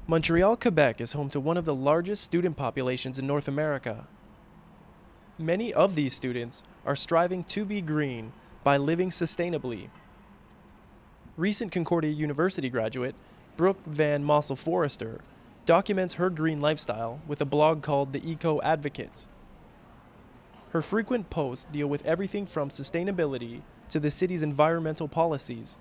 Montreal, Quebec is home to one of the largest student populations in North America. Many of these students are striving to be green by living sustainably. Recent Concordia University graduate, Brooke van Mossel-Forrester, documents her green lifestyle with a blog called The Eco Advocate. Her frequent posts deal with everything from sustainability to the city's environmental policies.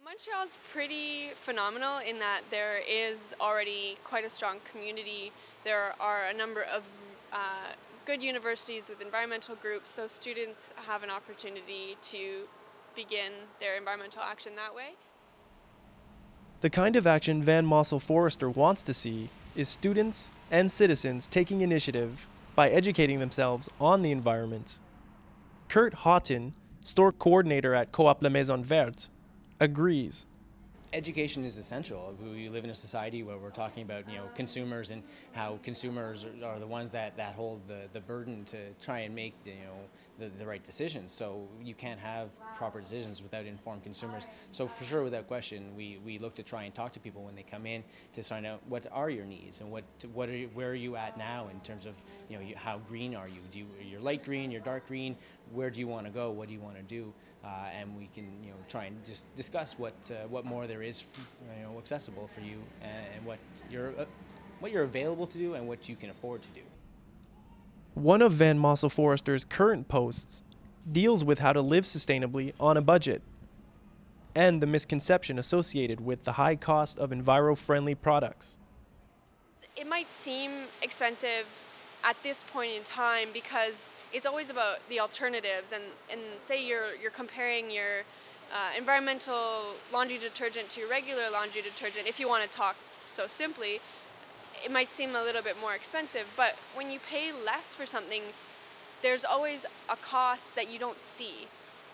Montreal's pretty phenomenal in that there is already quite a strong community. There are a number of good universities with environmental groups, so students have an opportunity to begin their environmental action that way. The kind of action Van Mossel-Forrester wants to see is students and citizens taking initiative by educating themselves on the environment. Houghton, store coordinator at Coop La Maison Verte, agrees. Education is essential. We live in a society where we're talking about consumers and how consumers are the ones that hold the burden to try and make the right decisions. So you can't have proper decisions without informed consumers. So for sure, without question, we look to try and talk to people when they come in to find out what are your needs and where are you at now in terms of how green are you? You're light green, you're dark green. Where do you want to go? What do you want to do? And we can try and just discuss what more there is accessible for you and what you're available to do and what you can afford to do. One of Van Mossel-Forrester's current posts deals with how to live sustainably on a budget and the misconception associated with the high cost of enviro-friendly products. It might seem expensive at this point in time because it's always about the alternatives, and say you're comparing your environmental laundry detergent to your regular laundry detergent. If you want to talk so simply, it might seem a little bit more expensive, but when you pay less for something, there's always a cost that you don't see,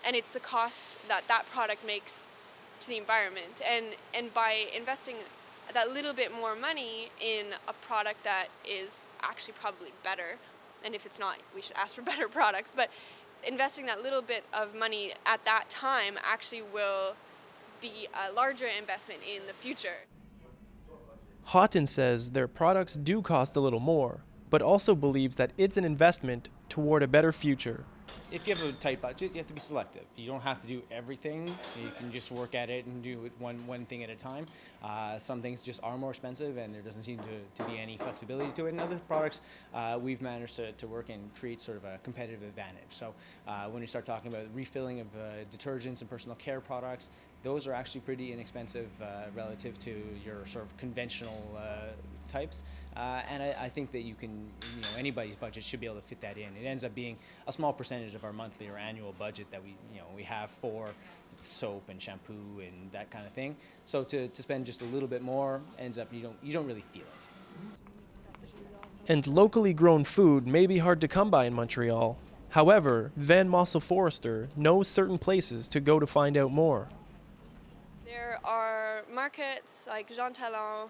and it's the cost that product makes to the environment. And by investing that little bit more money in a product that is actually probably better, and if it's not, we should ask for better products, but investing that little bit of money at that time actually will be a larger investment in the future. Houghton says their products do cost a little more, but also believes that it's an investment toward a better future. If you have a tight budget, you have to be selective. You don't have to do everything. You can just work at it and do it one thing at a time. Some things just are more expensive and there doesn't seem to be any flexibility to it. And other products, we've managed to work and create sort of a competitive advantage. So when we start talking about refilling of detergents and personal care products, those are actually pretty inexpensive relative to your sort of conventional types, and I think that anybody's budget should be able to fit that in. It ends up being a small percentage of our monthly or annual budget that we have for soap and shampoo and that kind of thing. So to spend just a little bit more ends up you don't really feel it. And locally grown food may be hard to come by in Montreal. However, Van Mossel-Forrester knows certain places to go to find out more. There are markets like Jean Talon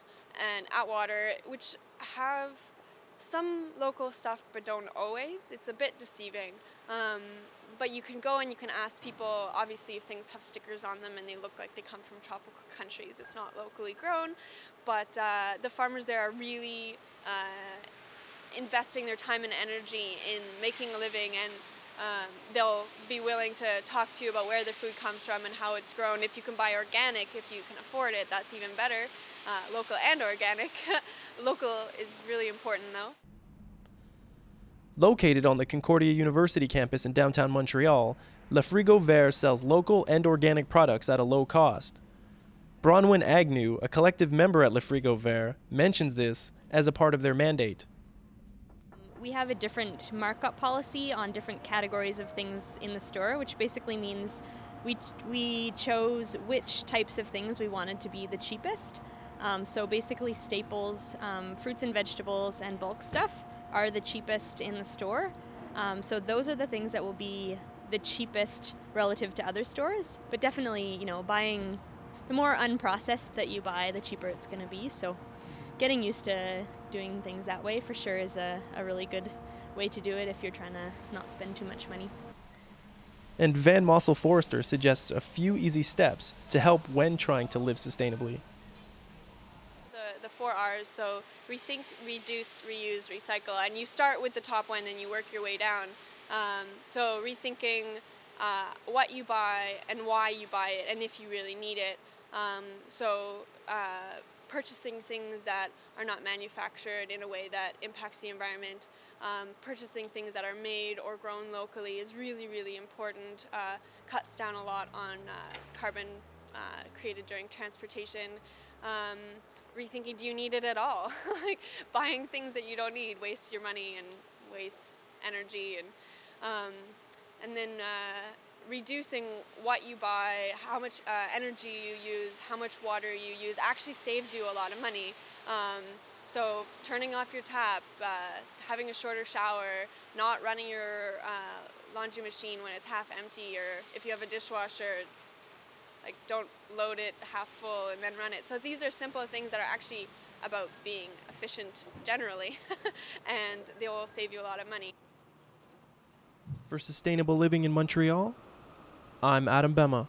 and Atwater, which have some local stuff but don't always. It's a bit deceiving. But you can go and you can ask people, obviously, if things have stickers on them and they look like they come from tropical countries, it's not locally grown. But the farmers there are really investing their time and energy in making a living, and they'll be willing to talk to you about where their food comes from and how it's grown. If you can buy organic, if you can afford it, that's even better. Local and organic. Local is really important though. Located on the Concordia University campus in downtown Montreal, Le Frigo Vert sells local and organic products at a low cost. Bronwen Agnew, a collective member at Le Frigo Vert, mentions this as a part of their mandate. We have a different markup policy on different categories of things in the store, which basically means we chose which types of things we wanted to be the cheapest. So basically staples, fruits and vegetables and bulk stuff are the cheapest in the store. So those are the things that will be the cheapest relative to other stores. But definitely, buying, the more unprocessed that you buy, the cheaper it's going to be. So getting used to doing things that way for sure is a really good way to do it if you're trying to not spend too much money. And Van Mossel-Forrester suggests a few easy steps to help when trying to live sustainably. 4 R's. So rethink, reduce, reuse, recycle. And you start with the top one and you work your way down. So rethinking what you buy and why you buy it and if you really need it. Purchasing things that are not manufactured in a way that impacts the environment. Purchasing things that are made or grown locally is really, really important. Cuts down a lot on carbon created during transportation. Rethinking, do you need it at all? Like buying things that you don't need wastes your money and wastes energy, and then reducing what you buy, how much energy you use, how much water you use actually saves you a lot of money. So turning off your tap, having a shorter shower, not running your laundry machine when it's half empty, or if you have a dishwasher, like don't load it half full and then run it. So these are simple things that are actually about being efficient generally, and they will save you a lot of money. For sustainable living in Montreal, I'm Adam Bemma.